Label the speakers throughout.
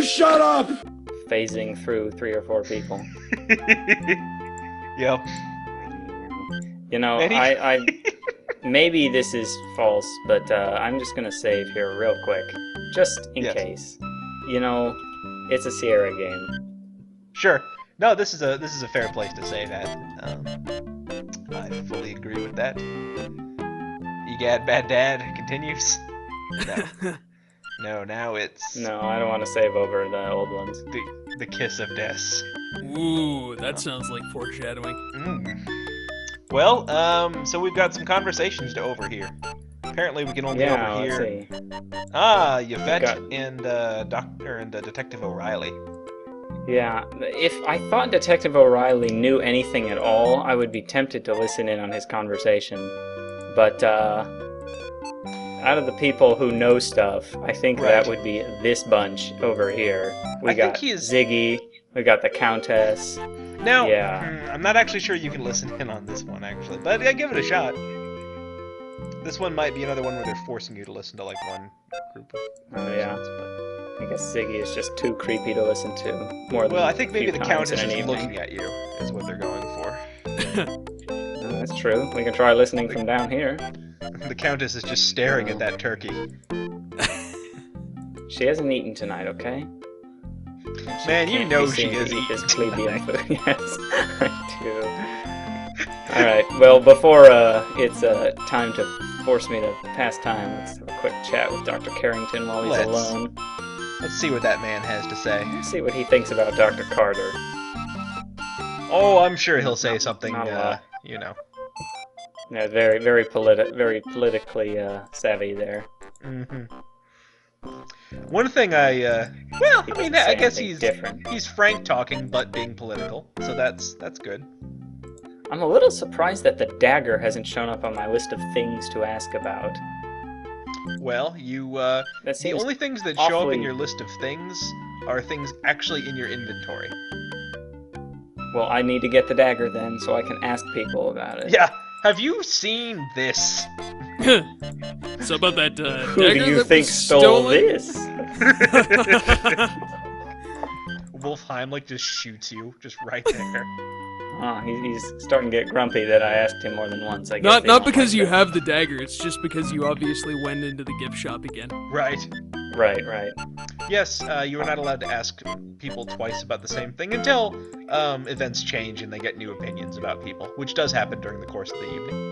Speaker 1: shut up!
Speaker 2: Phasing through 3 or 4 people.
Speaker 3: Yep.
Speaker 2: You know,
Speaker 3: Any-
Speaker 2: I maybe this is false, but I'm just gonna save here real quick, just in
Speaker 3: Yes.
Speaker 2: case. You know, it's a Sierra game.
Speaker 3: Sure. No, this is a fair place to save at. I fully agree with that. Egad, bad dad continues. No, now it's
Speaker 2: No, I don't want to save over the old ones.
Speaker 3: the kiss of death.
Speaker 1: Ooh, that sounds like foreshadowing.
Speaker 3: Well, so we've got some conversations to overhear. Apparently, we can only
Speaker 2: Yeah, let's
Speaker 3: overhear.
Speaker 2: see.
Speaker 3: Yvette and Detective O'Reilly.
Speaker 2: Yeah, if I thought Detective O'Reilly knew anything at all, I would be tempted to listen in on his conversation. But out of the people who know stuff, I think
Speaker 3: Right.
Speaker 2: that would be this bunch over here. We
Speaker 3: I
Speaker 2: got
Speaker 3: think he is-
Speaker 2: Ziggy, we got the Countess.
Speaker 3: Now,
Speaker 2: Yeah.
Speaker 3: I'm not actually sure you can listen in on this one, actually. But yeah, give it a shot. This one might be another one where they're forcing you to listen to, like, one group of
Speaker 2: Oh, yeah.
Speaker 3: persons, but...
Speaker 2: I guess Ziggy is just too creepy to listen to. More than
Speaker 3: Well, I think
Speaker 2: a
Speaker 3: maybe
Speaker 2: few
Speaker 3: the
Speaker 2: times
Speaker 3: Countess
Speaker 2: in an
Speaker 3: is
Speaker 2: evening.
Speaker 3: looking at you, is what they're going for.
Speaker 2: Oh, that's true. We can try listening from down here.
Speaker 3: The Countess is just staring at that turkey.
Speaker 2: She hasn't eaten tonight, okay?
Speaker 3: Man, you
Speaker 2: Can't
Speaker 3: know
Speaker 2: be
Speaker 3: she
Speaker 2: seen to
Speaker 3: is
Speaker 2: eat this
Speaker 3: eating
Speaker 2: plebeian
Speaker 3: tonight.
Speaker 2: food. Yes, I do. Alright, well, before it's time to force me to pass time, let's have a quick chat with Dr. Carrington while he's
Speaker 3: Let's.
Speaker 2: alone.
Speaker 3: Let's see what that man has to say.
Speaker 2: Let's see what he thinks about Dr. Carter.
Speaker 3: Oh, I'm sure he'll say something,
Speaker 2: Not a lot.
Speaker 3: you know.
Speaker 2: Yeah, very politically savvy there.
Speaker 3: Mm-hmm. One thing well,
Speaker 2: He
Speaker 3: I
Speaker 2: doesn't
Speaker 3: mean,
Speaker 2: say
Speaker 3: I guess
Speaker 2: anything different.
Speaker 3: he's frank talking, but being political, so that's good.
Speaker 2: I'm a little surprised that the Dagger hasn't shown up on my list of things to ask about.
Speaker 3: Well, you,
Speaker 2: That
Speaker 3: the
Speaker 2: seems
Speaker 3: only things that show up in
Speaker 2: awfully-
Speaker 3: your list of things are things actually in your inventory.
Speaker 2: Well, I need to get the Dagger then, so I can ask people about it.
Speaker 3: Yeah, have you seen this?
Speaker 1: So about that
Speaker 2: Who
Speaker 1: dagger
Speaker 2: do you
Speaker 1: that
Speaker 2: think
Speaker 1: was
Speaker 2: stole
Speaker 1: stolen?
Speaker 2: this?
Speaker 3: Wolf Heimlich just shoots you, just right there.
Speaker 2: Oh, he's starting to get grumpy that I asked him more than once. I guess
Speaker 1: Not
Speaker 2: they
Speaker 1: not
Speaker 2: don't
Speaker 1: because
Speaker 2: like
Speaker 1: you
Speaker 2: that.
Speaker 1: have the dagger. It's just because you obviously went into the gift shop again.
Speaker 3: Right.
Speaker 2: Right.
Speaker 3: Yes, you are not allowed to ask people twice about the same thing until events change and they get new opinions about people, which does happen during the course of the evening.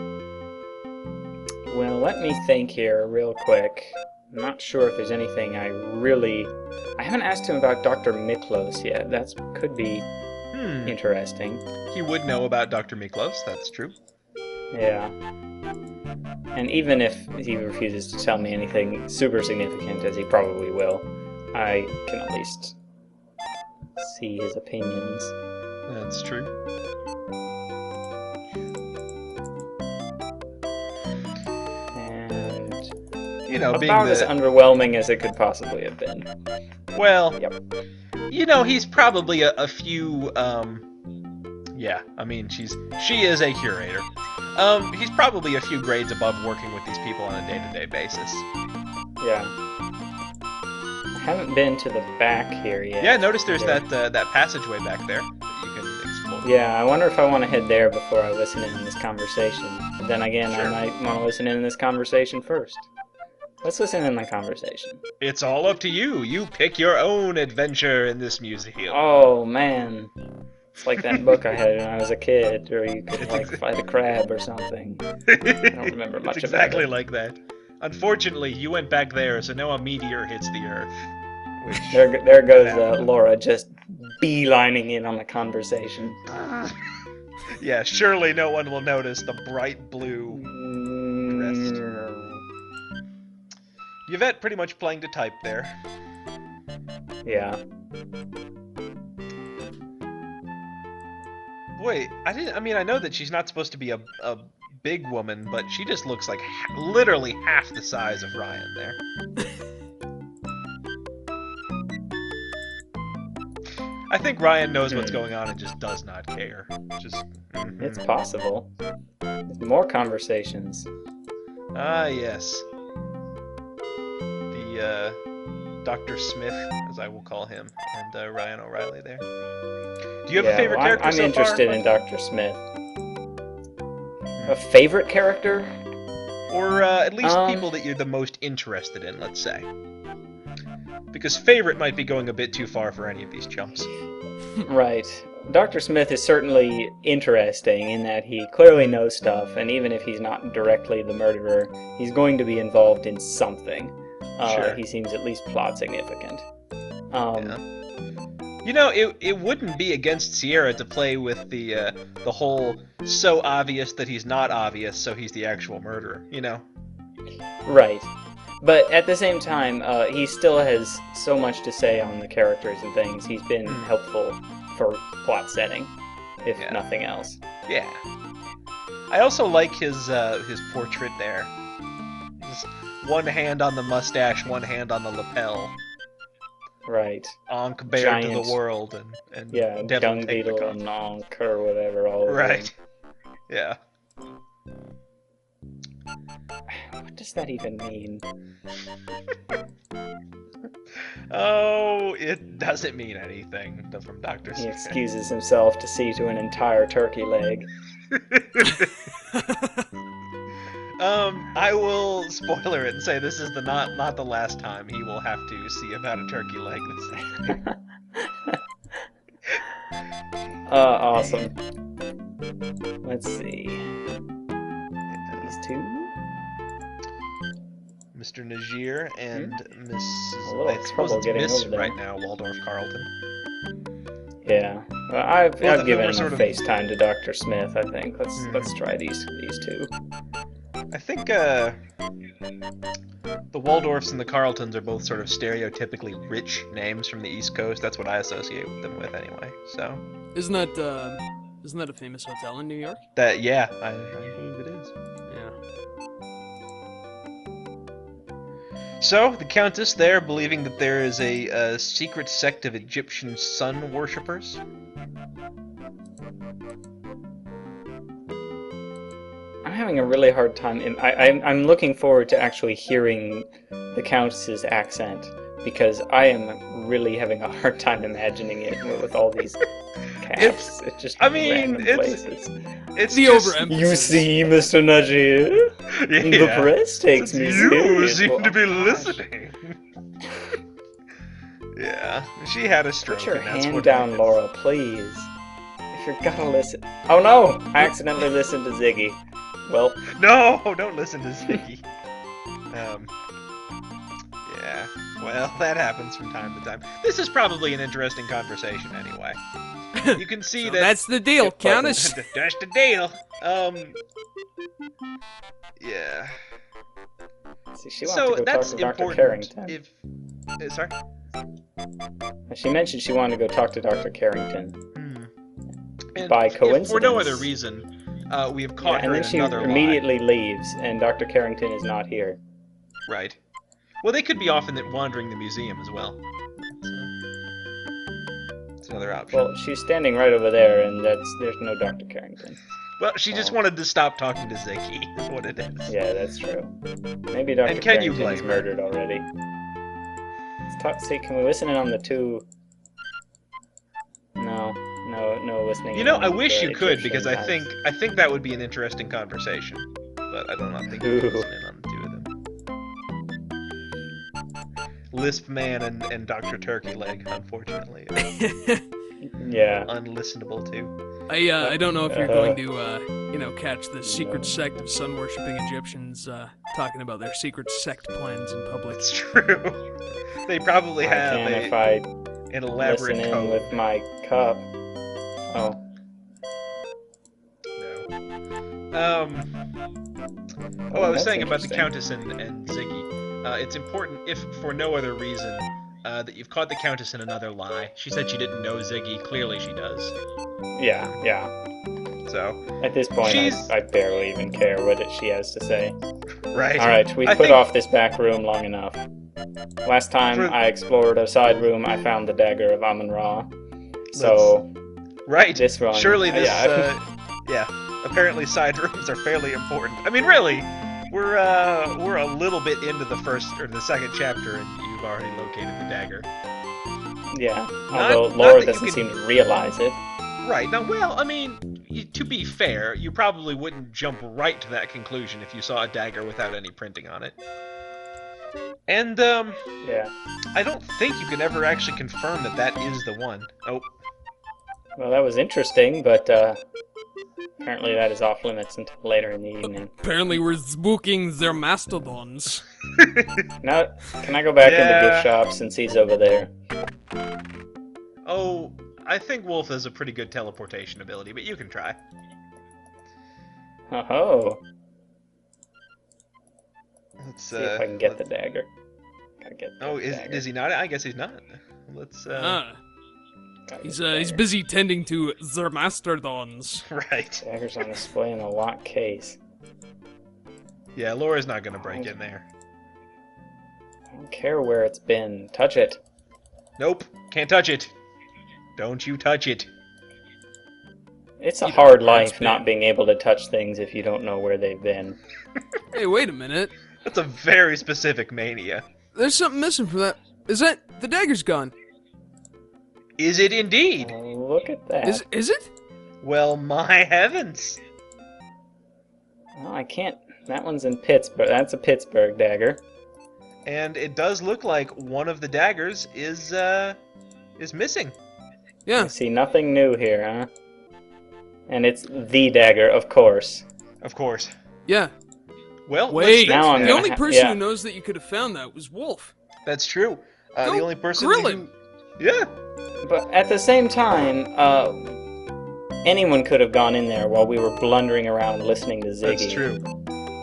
Speaker 2: Well, let me think here real quick. I'm not sure if there's anything I haven't asked him about Dr. Miklos yet. That could be interesting.
Speaker 3: He would know about Dr. Miklos, that's true.
Speaker 2: Yeah. And even if he refuses to tell me anything super significant, as he probably will, I can at least see his opinions.
Speaker 3: That's true.
Speaker 2: And
Speaker 3: You know, being
Speaker 2: about as
Speaker 3: the...
Speaker 2: underwhelming as it could possibly have been.
Speaker 3: Well,
Speaker 2: Yep.
Speaker 3: you know, he's probably a few, yeah, I mean, she is a curator. He's probably a few grades above working with these people on a day-to-day basis.
Speaker 2: Yeah. I haven't been to the back here yet.
Speaker 3: Yeah, notice there's
Speaker 2: There-
Speaker 3: that passageway back there that you can explore.
Speaker 2: Yeah, I wonder if I want to head there before I listen in on this conversation. But then again,
Speaker 3: Sure.
Speaker 2: I might want to listen in on this conversation first. Let's listen in on the conversation.
Speaker 3: It's all up to you. You pick your own adventure in this museum.
Speaker 2: Oh, man. It's like that book I had when I was a kid, or you could,
Speaker 3: It's
Speaker 2: like, fight a crab or something.
Speaker 3: I
Speaker 2: don't remember much
Speaker 3: it's
Speaker 2: about
Speaker 3: exactly
Speaker 2: it.
Speaker 3: like that. Unfortunately, you went back there, so now a meteor hits the Earth. Which...
Speaker 2: There goes Laura just beelining in on the conversation.
Speaker 3: Yeah, surely no one will notice the bright blue crest. Yvette pretty much playing to type there.
Speaker 2: Yeah.
Speaker 3: Boy, I know that she's not supposed to be a big woman, but she just looks like literally half the size of Ryan there. I think Ryan knows what's going on and just does not care. Just
Speaker 2: It's possible. More conversations.
Speaker 3: Ah, yes. Dr. Smith, as I will call him, and Ryan O'Reilly there. Do you have a favorite character
Speaker 2: I'm
Speaker 3: so
Speaker 2: interested
Speaker 3: far?
Speaker 2: in Dr. Smith. A favorite character?
Speaker 3: Or at least people that you're the most interested in, let's say. Because favorite might be going a bit too far for any of these chumps.
Speaker 2: Right. Dr. Smith is certainly interesting in that he clearly knows stuff, and even if he's not directly the murderer, he's going to be involved in something.
Speaker 3: Sure.
Speaker 2: He seems at least plot significant.
Speaker 3: Yeah. You know, it wouldn't be against Sierra to play with the whole so obvious that he's not obvious, so he's the actual murderer, you know?
Speaker 2: Right. But at the same time, he still has so much to say on the characters and things. He's been helpful for plot setting, if nothing else.
Speaker 3: Yeah. I also like his portrait there. Just one hand on the mustache, one hand on the lapel.
Speaker 2: Right.
Speaker 3: Ankh bare
Speaker 2: Giant,
Speaker 3: to the world, and
Speaker 2: yeah,
Speaker 3: devil
Speaker 2: dung
Speaker 3: take the
Speaker 2: beetle and
Speaker 3: country.
Speaker 2: Ankh or whatever, all of
Speaker 3: Right. Yeah.
Speaker 2: What does that even mean?
Speaker 3: Oh, it doesn't mean anything from Dr.
Speaker 2: He
Speaker 3: Smith.
Speaker 2: excuses himself to see to an entire turkey leg.
Speaker 3: I will spoiler it and say this is not the last time he will have to see about a turkey leg this evening.
Speaker 2: Awesome. Let's see. These two?
Speaker 3: Mr. Najir and Mrs.
Speaker 2: A little
Speaker 3: I suppose
Speaker 2: trouble
Speaker 3: it's
Speaker 2: getting
Speaker 3: Miss
Speaker 2: over there.
Speaker 3: right now, Waldorf Carlton.
Speaker 2: Yeah. Well, I've
Speaker 3: Both of
Speaker 2: given
Speaker 3: them are
Speaker 2: him
Speaker 3: sort
Speaker 2: a
Speaker 3: of-
Speaker 2: FaceTime to Dr. Smith, I think. Let's try these two.
Speaker 3: I think the Waldorfs and the Carltons are both sort of stereotypically rich names from the East Coast. That's what I associate them with anyway. So
Speaker 1: Isn't that a famous hotel in New York?
Speaker 3: I believe it is.
Speaker 1: Yeah.
Speaker 3: So, the Countess there, believing that there is a secret sect of Egyptian sun worshippers.
Speaker 2: I'm having a really hard time. I'm looking forward to actually hearing the Countess's accent, because I am really having a hard time imagining it with all these cats. It's just random places.
Speaker 3: It's
Speaker 1: The
Speaker 3: just,
Speaker 1: overemphasis.
Speaker 2: You see, Mr. Najir? The press takes me
Speaker 3: You
Speaker 2: seriously.
Speaker 3: seem to be
Speaker 2: Oh, gosh.
Speaker 3: listening. Yeah, she had a stroke.
Speaker 2: Put your
Speaker 3: and that's
Speaker 2: hand
Speaker 3: what
Speaker 2: down,
Speaker 3: it is.
Speaker 2: Laura, please. If you're gonna listen. Oh no! I accidentally listened to Ziggy. Well,
Speaker 3: No, don't listen to Ziggy. Yeah, well, that happens from time to time. This is probably an interesting conversation anyway. You can see
Speaker 1: So
Speaker 3: that...
Speaker 1: that's the deal,
Speaker 2: It
Speaker 1: Countess.
Speaker 3: That's the deal. Yeah.
Speaker 2: see, she wants
Speaker 3: So
Speaker 2: to go talk
Speaker 3: that's
Speaker 2: to Dr.
Speaker 3: important.
Speaker 2: Carrington.
Speaker 3: Sorry?
Speaker 2: She mentioned she wanted to go talk to Dr. Carrington.
Speaker 3: And
Speaker 2: By
Speaker 3: if for no
Speaker 2: coincidence.
Speaker 3: other reason, we have
Speaker 2: Yeah,
Speaker 3: caught
Speaker 2: and
Speaker 3: her
Speaker 2: then
Speaker 3: in
Speaker 2: she
Speaker 3: another lie.
Speaker 2: immediately leaves, and Dr. Carrington is not here.
Speaker 3: Right. Well, they could be off wandering the museum as well. It's another option.
Speaker 2: Well, she's standing right over there, and there's no Dr. Carrington.
Speaker 3: Well, she just wanted to stop talking to Ziggy, is what it is.
Speaker 2: Yeah, that's true. Maybe Dr.
Speaker 3: And can you
Speaker 2: Carrington is
Speaker 3: blame her?
Speaker 2: murdered already. See, can we listen in on the two? No listening.
Speaker 3: You
Speaker 2: in
Speaker 3: know,
Speaker 2: on
Speaker 3: I
Speaker 2: the
Speaker 3: wish you could, because I
Speaker 2: Egyptian
Speaker 3: think that would be an interesting conversation. But I do not think you can
Speaker 2: Ooh.
Speaker 3: listen in on the two of them. Lisp Man and Dr. Turkey Leg, unfortunately, are
Speaker 2: times. Yeah.
Speaker 3: unlistenable too.
Speaker 1: I don't know if you're going to catch the secret sect of sun worshipping Egyptians talking about their secret sect plans in public.
Speaker 3: It's true. They probably
Speaker 2: I
Speaker 3: have
Speaker 2: can if I
Speaker 3: an elaborate
Speaker 2: listen in
Speaker 3: code.
Speaker 2: with my cup. Oh.
Speaker 3: No. I was
Speaker 2: that's
Speaker 3: saying about the
Speaker 2: interesting.
Speaker 3: Countess and Ziggy. It's important, if for no other reason, that you've caught the Countess in another lie. She said she didn't know Ziggy. Clearly she does.
Speaker 2: Yeah.
Speaker 3: So,
Speaker 2: At this point,
Speaker 3: She's-
Speaker 2: I barely even care what she has to say.
Speaker 3: right.
Speaker 2: Alright, we
Speaker 3: I
Speaker 2: put
Speaker 3: think-
Speaker 2: off this back room long enough. Last time
Speaker 3: For-
Speaker 2: I explored a side room, I found the dagger of Amon Ra. So,
Speaker 3: Right.
Speaker 2: this one...
Speaker 3: Surely this,
Speaker 2: yeah.
Speaker 3: yeah. Apparently side rooms are fairly important. I mean, really, we're a little bit into the first or the second chapter, and you've already located the dagger.
Speaker 2: Yeah,
Speaker 3: Not-
Speaker 2: although
Speaker 3: not
Speaker 2: Laura
Speaker 3: that you
Speaker 2: doesn't
Speaker 3: can-
Speaker 2: seem to realize it.
Speaker 3: Right, now, well, I mean, to be fair, you probably wouldn't jump right to that conclusion if you saw a dagger without any printing on it. And,
Speaker 2: Yeah.
Speaker 3: I don't think you can ever actually confirm that that is the one. Oh,
Speaker 2: Well, that was interesting, but apparently that is off limits until later in the evening.
Speaker 1: Apparently we're spooking their Masterdons.
Speaker 2: Now, can I go back into
Speaker 3: Yeah.
Speaker 2: gift shop since he's over there?
Speaker 3: oh, I think Wolf has a pretty good teleportation ability, but you can try.
Speaker 2: Oh,
Speaker 3: Let's,
Speaker 2: see if I can get the dagger. Gotta get the
Speaker 3: Oh,
Speaker 2: dagger.
Speaker 3: is he not? I guess he's not. Let's,
Speaker 1: Ah,
Speaker 2: Gotta
Speaker 1: he's
Speaker 2: get the
Speaker 1: he's
Speaker 2: dagger.
Speaker 1: busy tending to their Masterdons.
Speaker 3: right.
Speaker 2: Dagger's on display in a locked case.
Speaker 3: Yeah, Laura's not gonna break in there.
Speaker 2: I don't care where it's been. Touch it.
Speaker 3: Nope, can't touch it. Don't you touch it.
Speaker 2: It's a
Speaker 1: You know
Speaker 2: hard
Speaker 1: where it's
Speaker 2: life not
Speaker 1: been.
Speaker 2: being able to touch things if you don't know where they've been.
Speaker 1: Hey, wait a minute.
Speaker 3: That's a very specific mania.
Speaker 1: There's something missing from that. Is that the dagger's gone?
Speaker 3: Is it indeed?
Speaker 2: Look at that.
Speaker 1: Is it?
Speaker 3: Well, my heavens.
Speaker 2: Oh, I can't. That one's in Pittsburgh. That's a Pittsburgh dagger.
Speaker 3: And it does look like one of the daggers is missing.
Speaker 1: Yeah.
Speaker 2: I see nothing new here, huh? And it's the dagger, of course.
Speaker 3: Of course.
Speaker 1: Yeah.
Speaker 3: Well,
Speaker 1: Wait.
Speaker 2: Now I'm
Speaker 1: The
Speaker 2: gonna
Speaker 1: only
Speaker 2: ha-
Speaker 1: person
Speaker 2: yeah.
Speaker 1: who knows that you could have found that was Wolf.
Speaker 3: that's true. The
Speaker 1: Go
Speaker 3: only person
Speaker 1: grill
Speaker 3: who...
Speaker 1: him.
Speaker 3: Yeah.
Speaker 2: But at the same time, anyone could have gone in there while we were blundering around listening to Ziggy.
Speaker 3: That's true.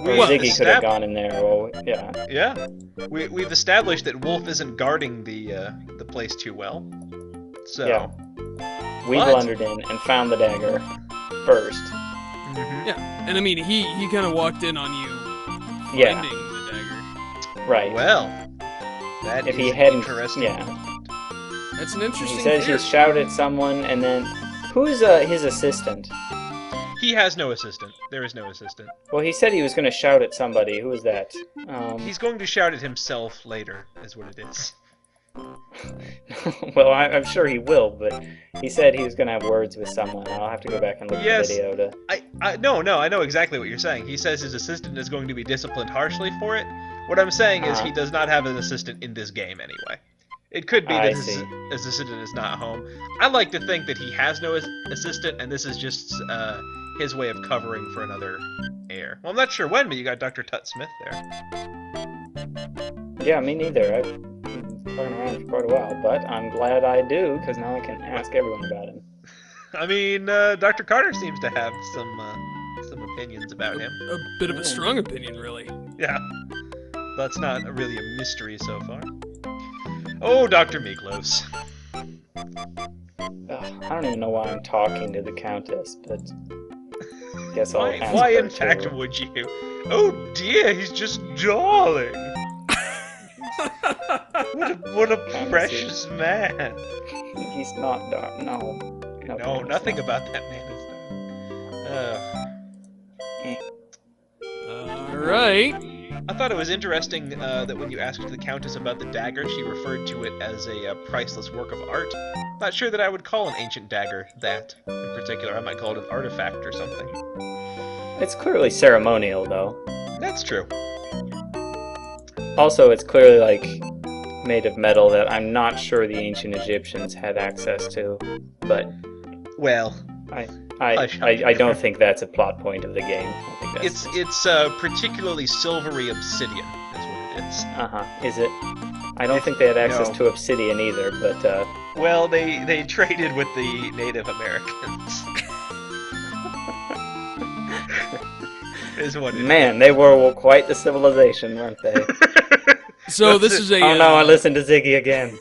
Speaker 2: Or
Speaker 1: Well,
Speaker 2: Ziggy could have gone in there. Well, yeah.
Speaker 3: Yeah. We've established that Wolf isn't guarding the place too well. So.
Speaker 2: Yeah. We
Speaker 3: But-
Speaker 2: blundered in and found the dagger first.
Speaker 3: Mhm.
Speaker 1: Yeah. And I mean, he kind of walked in on you
Speaker 2: Yeah.
Speaker 1: finding the dagger.
Speaker 2: Right.
Speaker 3: Well, that
Speaker 2: if
Speaker 3: is
Speaker 2: he hadn't,
Speaker 3: interesting.
Speaker 2: yeah.
Speaker 1: That's an interesting
Speaker 2: He says
Speaker 1: theory.
Speaker 2: he shouted at someone, and then who's his assistant?
Speaker 3: He has no assistant. There is no assistant.
Speaker 2: Well, he said he was going to shout at somebody. Who was that?
Speaker 3: He's going to shout at himself later, is what it is.
Speaker 2: Well, I'm sure he will, but he said he was going to have words with someone. I'll have to go back and look
Speaker 3: Yes.
Speaker 2: at the video to.
Speaker 3: No, I know exactly what you're saying. He says his assistant is going to be disciplined harshly for it. What I'm saying is he does not have an assistant in this game anyway. It could be
Speaker 2: I
Speaker 3: that
Speaker 2: see.
Speaker 3: his assistant is not home. I like to think that he has no assistant, and this is just his way of covering for another heir. Well, I'm not sure when, but you got Dr. Tut Smith there.
Speaker 2: Yeah, me neither. I've been fucking around for quite a while, but I'm glad I do, because now I can ask everyone about him.
Speaker 3: I mean, Dr. Carter seems to have some opinions about him.
Speaker 1: A bit of a strong opinion, really.
Speaker 3: Yeah. That's not really a mystery so far. Oh, Dr. Miklos.
Speaker 2: Ugh, I don't even know why I'm talking to the Countess, but I guess I'll ask
Speaker 3: Why
Speaker 2: her
Speaker 3: in fact
Speaker 2: too.
Speaker 3: would you? Oh dear, he's just darling. What a precious man.
Speaker 2: He's not dark. No.
Speaker 3: No, nothing about that man is dark.
Speaker 1: All right.
Speaker 3: I thought it was interesting that when you asked the Countess about the dagger, she referred to it as a priceless work of art. Not sure that I would call an ancient dagger that, in particular. I might call it an artifact or something.
Speaker 2: It's clearly ceremonial, though.
Speaker 3: That's true.
Speaker 2: Also, it's clearly, like, made of metal that I'm not sure the ancient Egyptians had access to, but
Speaker 3: Well,
Speaker 2: I don't think that's a plot point of the game. I think that's
Speaker 3: it's particularly silvery obsidian, is what it is.
Speaker 2: Is it? I don't think they had access
Speaker 3: No.
Speaker 2: to obsidian either, but
Speaker 3: Well, they traded with the Native Americans. is what it is.
Speaker 2: man, they were quite the civilization, weren't they?
Speaker 1: So
Speaker 3: That's
Speaker 1: this
Speaker 3: it.
Speaker 1: is a
Speaker 2: Oh no, I listened to Ziggy again.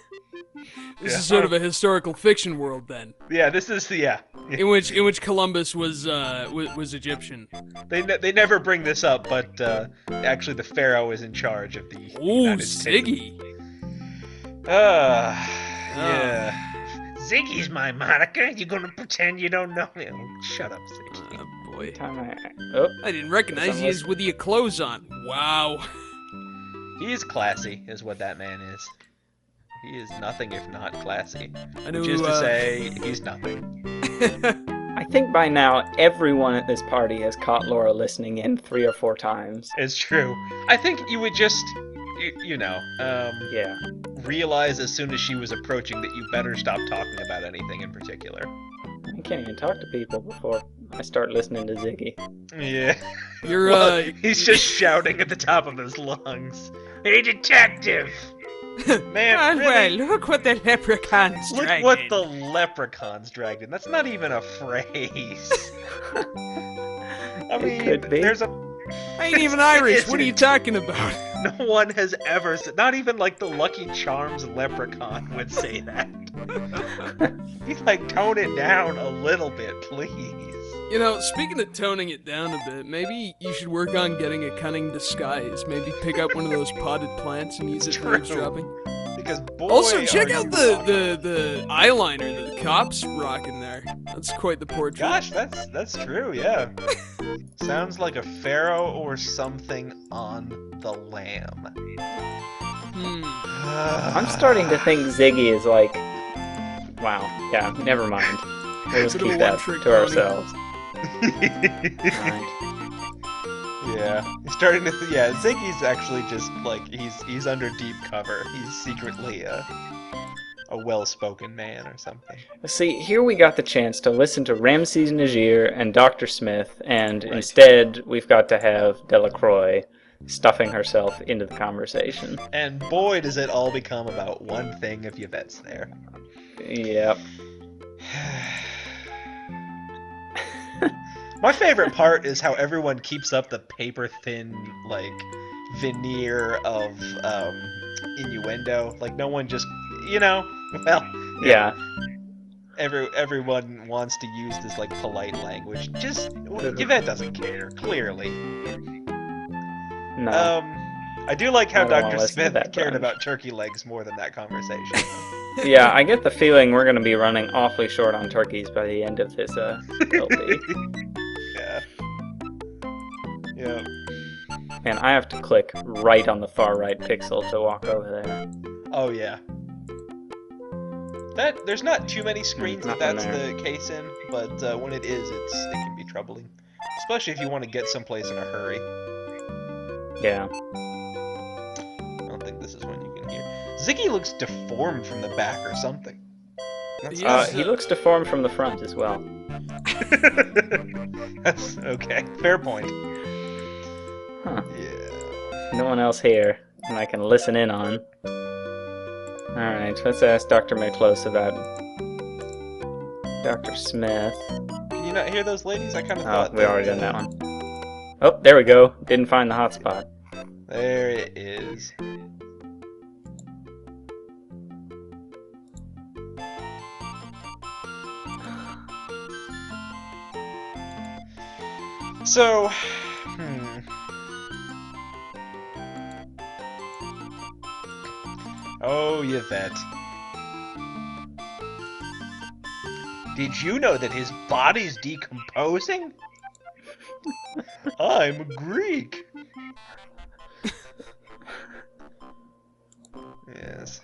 Speaker 1: this
Speaker 3: Yeah.
Speaker 1: is sort of a historical fiction world then,
Speaker 3: Yeah, this is the
Speaker 1: in which Columbus was Egyptian.
Speaker 3: They never bring this up, but actually the Pharaoh is in charge of the
Speaker 1: Ooh,
Speaker 3: United States.
Speaker 1: Ziggy.
Speaker 3: Yeah. Ziggy's my moniker. You gonna pretend you don't know me? Oh, shut up, Ziggy.
Speaker 1: Oh boy.
Speaker 2: Oh,
Speaker 1: I didn't recognize you as with your clothes on. Wow.
Speaker 3: He is classy, is what that man is. He is nothing if not classy.
Speaker 1: I knew,
Speaker 3: Which is to say, he's nothing.
Speaker 2: I think by now everyone at this party has caught Laura listening in 3 or 4 times.
Speaker 3: It's true. I think you would just,
Speaker 2: Yeah.
Speaker 3: realize as soon as she was approaching that you better stop talking about anything in particular.
Speaker 2: I can't even talk to people before I start listening to Ziggy.
Speaker 3: Yeah.
Speaker 1: You're,
Speaker 3: Well, he's just shouting at the top of his lungs. Hey, detective! Man, really?
Speaker 1: well, look what the leprechauns
Speaker 3: Look
Speaker 1: dragged
Speaker 3: what
Speaker 1: in.
Speaker 3: the leprechauns dragged in. That's not even a phrase. I mean,
Speaker 2: could be.
Speaker 3: there's a...
Speaker 1: I ain't even Irish.
Speaker 3: It
Speaker 1: What are you
Speaker 3: isn't.
Speaker 1: talking about?
Speaker 3: No one has ever said... Not even, like, the Lucky Charms leprechaun would say that. You, like, tone it down a little bit, please.
Speaker 1: You know, speaking of toning it down a bit, maybe you should work on getting a cunning disguise. Maybe pick up one of those potted plants and use it for
Speaker 3: True.
Speaker 1: eavesdropping.
Speaker 3: Because, boy,
Speaker 1: Also, check
Speaker 3: are
Speaker 1: out
Speaker 3: you
Speaker 1: the eyeliner the cop's rocking there. That's quite the portrait.
Speaker 3: Gosh, that's true, yeah. Sounds like a pharaoh or something on the lamb.
Speaker 2: I'm starting to think Ziggy is like... Wow. Yeah, never mind. We'll just
Speaker 1: Bit of
Speaker 2: keep
Speaker 1: a
Speaker 2: that
Speaker 1: one-trick
Speaker 2: to
Speaker 1: pony.
Speaker 2: ourselves. Right.
Speaker 3: Yeah, he's starting to. Yeah, Ziggy's actually just like he's under deep cover. He's secretly a well-spoken man or something.
Speaker 2: See, here we got the chance to listen to Ramses Najir and Dr. Smith, and
Speaker 3: Right.
Speaker 2: instead we've got to have Delacroix stuffing herself into the conversation.
Speaker 3: And boy, does it all become about one thing if Yvette's there.
Speaker 2: Yep.
Speaker 3: My favorite part is how everyone keeps up the paper-thin, like, veneer of innuendo. Like, no one just, well,
Speaker 2: Yeah.
Speaker 3: everyone wants to use this, like, polite language. Just, Yvette doesn't care, clearly.
Speaker 2: No.
Speaker 3: I do like how
Speaker 2: I don't wanna
Speaker 3: Dr.
Speaker 2: listen to
Speaker 3: Smith
Speaker 2: that
Speaker 3: cared
Speaker 2: bunch.
Speaker 3: about turkey legs more than that conversation.
Speaker 2: Yeah, I get the feeling we're going to be running awfully short on turkeys by the end of this LP.
Speaker 3: Yeah. Yeah.
Speaker 2: And I have to click right on the far right pixel to walk over there.
Speaker 3: Oh, yeah. There's not too many screens that
Speaker 2: Nothing
Speaker 3: that's
Speaker 2: there.
Speaker 3: the case in, but when it is, it can be troubling. Especially if you want to get someplace in a hurry.
Speaker 2: Yeah.
Speaker 3: I don't think this is one you can hear. Ziggy looks deformed from the back or something. That's
Speaker 1: Yes.
Speaker 2: He looks deformed from the front as well.
Speaker 3: That's okay. Fair point.
Speaker 2: Huh.
Speaker 3: Yeah.
Speaker 2: No one else here, and I can listen in on. Alright, let's ask Dr. McClose about Dr. Smith.
Speaker 3: Can you not hear those ladies? I kind of
Speaker 2: Oh,
Speaker 3: thought
Speaker 2: we already done that one. Oh, there we go. Didn't find the hotspot.
Speaker 3: There it is. So, Oh, Yvette. Did you know that his body's decomposing? I'm Greek. Yes.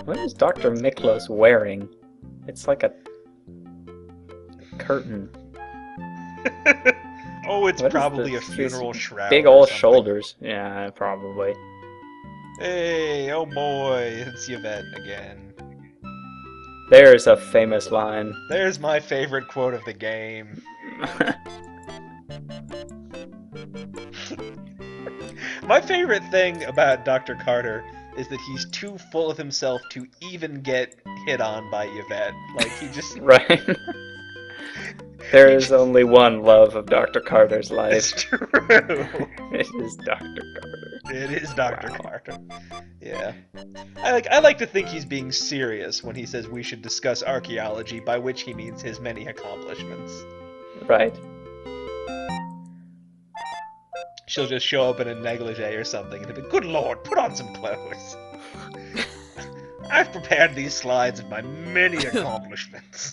Speaker 2: What is Dr. Miklos wearing? It's like a curtain.
Speaker 3: Oh, it's
Speaker 2: What is
Speaker 3: probably a
Speaker 2: this?
Speaker 3: funeral
Speaker 2: These
Speaker 3: shroud.
Speaker 2: Big
Speaker 3: or
Speaker 2: old
Speaker 3: something.
Speaker 2: shoulders. Yeah, probably.
Speaker 3: Hey, oh boy, it's Yvette again.
Speaker 2: There's a famous line.
Speaker 3: There's my favorite quote of the game. My favorite thing about Dr. Carter is that he's too full of himself to even get hit on by Yvette. Like, he just...
Speaker 2: Right? There is only one love of Dr. Carter's
Speaker 3: It's
Speaker 2: life.
Speaker 3: true.
Speaker 2: It is Dr. Carter.
Speaker 3: It is Dr.
Speaker 2: Wow.
Speaker 3: Carter. Yeah. I like to think he's being serious when he says we should discuss archaeology, by which he means his many accomplishments.
Speaker 2: Right?
Speaker 3: She'll just show up in a negligee or something and he'll be, good lord, put on some clothes. I've prepared these slides of my many accomplishments.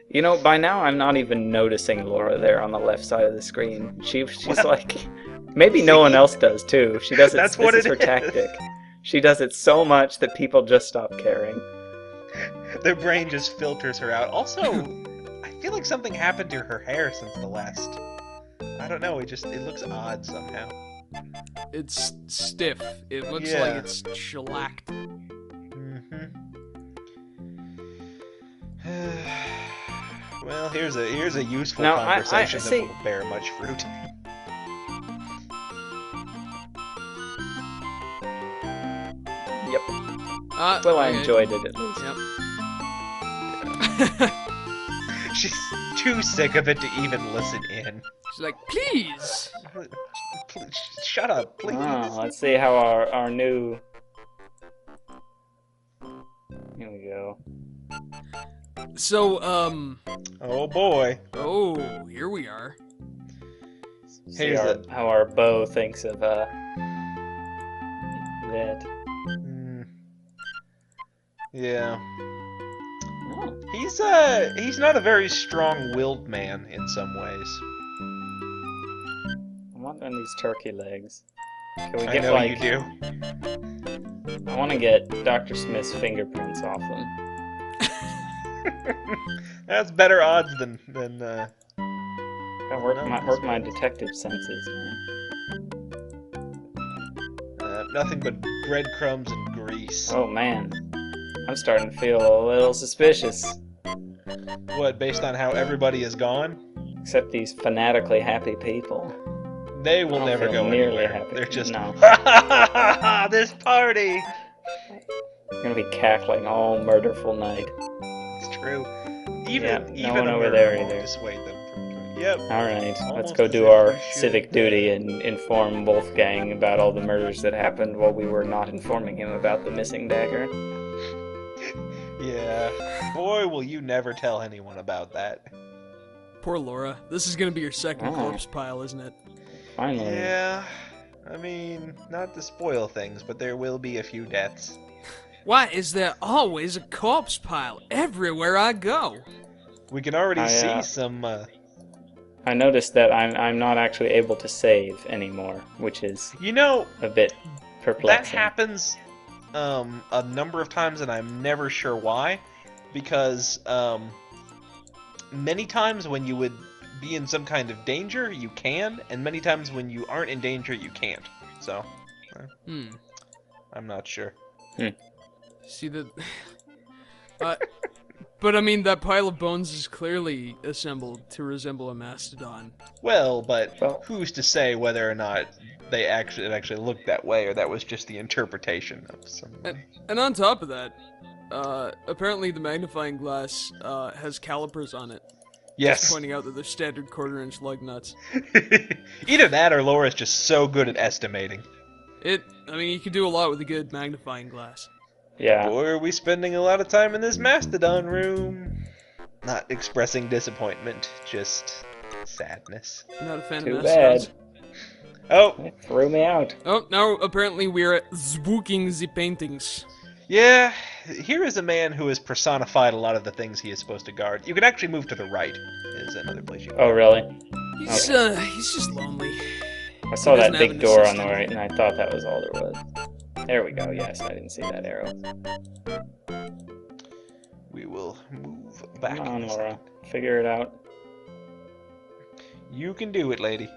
Speaker 2: You know, by now I'm not even noticing Laura there on the left side of the screen. She's
Speaker 3: Well-
Speaker 2: like Maybe no one
Speaker 3: See?
Speaker 2: else does too. She does it.
Speaker 3: That's what
Speaker 2: this is
Speaker 3: it
Speaker 2: her
Speaker 3: is.
Speaker 2: tactic. She does it so much that people just stop caring.
Speaker 3: Their brain just filters her out. Also, I feel like something happened to her hair since the last. I don't know. It looks odd somehow.
Speaker 1: It's stiff. It looks
Speaker 3: Yeah.
Speaker 1: like it's shellacked.
Speaker 3: Well, here's a useful
Speaker 2: Now,
Speaker 3: conversation
Speaker 2: see-
Speaker 3: that won't bear much fruit.
Speaker 2: Yep.
Speaker 1: Well,
Speaker 2: Well, I enjoyed it at least.
Speaker 1: Yep.
Speaker 3: She's too sick of it to even listen in.
Speaker 1: She's like, please.
Speaker 3: Please, shut up, please.
Speaker 2: Oh, let's see how our new. Here we go.
Speaker 1: So,
Speaker 3: Oh boy.
Speaker 1: oh, here we are.
Speaker 2: See
Speaker 3: Here's it.
Speaker 2: how our beau thinks of that.
Speaker 3: Yeah.
Speaker 2: Oh.
Speaker 3: He's not a very strong-willed man in some ways.
Speaker 2: I want one of these turkey legs. Can we
Speaker 3: I
Speaker 2: get
Speaker 3: know
Speaker 2: like?
Speaker 3: you do.
Speaker 2: I want to get Dr. Smith's fingerprints off them.
Speaker 3: That's better odds than
Speaker 2: Gotta work my detective senses, man.
Speaker 3: nothing but breadcrumbs and grease.
Speaker 2: Oh man, I'm starting to feel a little suspicious.
Speaker 3: What, based on how everybody is gone?
Speaker 2: Except these fanatically happy people.
Speaker 3: They will
Speaker 2: I don't
Speaker 3: never
Speaker 2: feel
Speaker 3: go
Speaker 2: nearly
Speaker 3: anywhere.
Speaker 2: happy.
Speaker 3: They're just
Speaker 2: No.
Speaker 3: this party.
Speaker 2: You're gonna be cackling all murderful night.
Speaker 3: It's true.
Speaker 2: Yeah,
Speaker 3: Even
Speaker 2: no
Speaker 3: even
Speaker 2: one
Speaker 3: a
Speaker 2: over
Speaker 3: murder
Speaker 2: there
Speaker 3: won't
Speaker 2: either.
Speaker 3: dissuade them from. Yep.
Speaker 2: Alright, let's
Speaker 3: Almost
Speaker 2: go
Speaker 3: as
Speaker 2: do
Speaker 3: if
Speaker 2: our
Speaker 3: we should.
Speaker 2: civic duty and inform Wolfgang about all the murders that happened while we were not informing him about the missing dagger.
Speaker 3: Yeah. Boy, will you never tell anyone about that.
Speaker 1: Poor Laura. This is gonna be your second
Speaker 2: Oh.
Speaker 1: corpse pile, isn't it?
Speaker 2: Finally.
Speaker 3: Yeah. I mean, not to spoil things, but there will be a few deaths.
Speaker 1: Why is there always a corpse pile everywhere I go?
Speaker 3: We can already see
Speaker 2: I
Speaker 3: some.
Speaker 2: I noticed that I'm not actually able to save anymore, which is
Speaker 3: You know,
Speaker 2: a bit
Speaker 3: that
Speaker 2: perplexing.
Speaker 3: happens a number of times, and I'm never sure why. Because many times when you would be in some kind of danger, you can, and many times when you aren't in danger, you can't. So, I'm not sure.
Speaker 1: See the. But I mean, that pile of bones is clearly assembled to resemble a mastodon.
Speaker 3: Well, but
Speaker 2: Well-
Speaker 3: who's to say whether or not it actually looked that way, or that was just the interpretation of somebody?
Speaker 1: And on top of that, apparently the magnifying glass has calipers on it.
Speaker 3: Yes.
Speaker 1: Just pointing out that they're standard quarter-inch lug nuts.
Speaker 3: Either that, or Laura's just so good at estimating.
Speaker 1: I mean, you can do a lot with a good magnifying glass.
Speaker 2: Yeah.
Speaker 3: Boy, are we spending a lot of time in this Mastodon room. Not expressing disappointment, just sadness.
Speaker 1: Not a fan
Speaker 2: Too
Speaker 1: of
Speaker 2: bad.
Speaker 1: mastodons.
Speaker 3: Oh,
Speaker 2: It threw me out.
Speaker 1: Oh, now apparently we're at Zpooking the paintings.
Speaker 3: yeah, here is a man who has personified a lot of the things he is supposed to guard. You can actually move to the right, is another place you can
Speaker 2: Oh, really?
Speaker 1: He's just lonely.
Speaker 2: I saw that
Speaker 1: doesn't have
Speaker 2: big
Speaker 1: an
Speaker 2: door on the
Speaker 1: assistant.
Speaker 2: right, and I thought that was all there was. There we go. Yes, I didn't see that arrow.
Speaker 3: We will move back.
Speaker 2: Come on,
Speaker 3: in a
Speaker 2: Laura.
Speaker 3: second.
Speaker 2: Figure it out.
Speaker 3: You can do it, lady.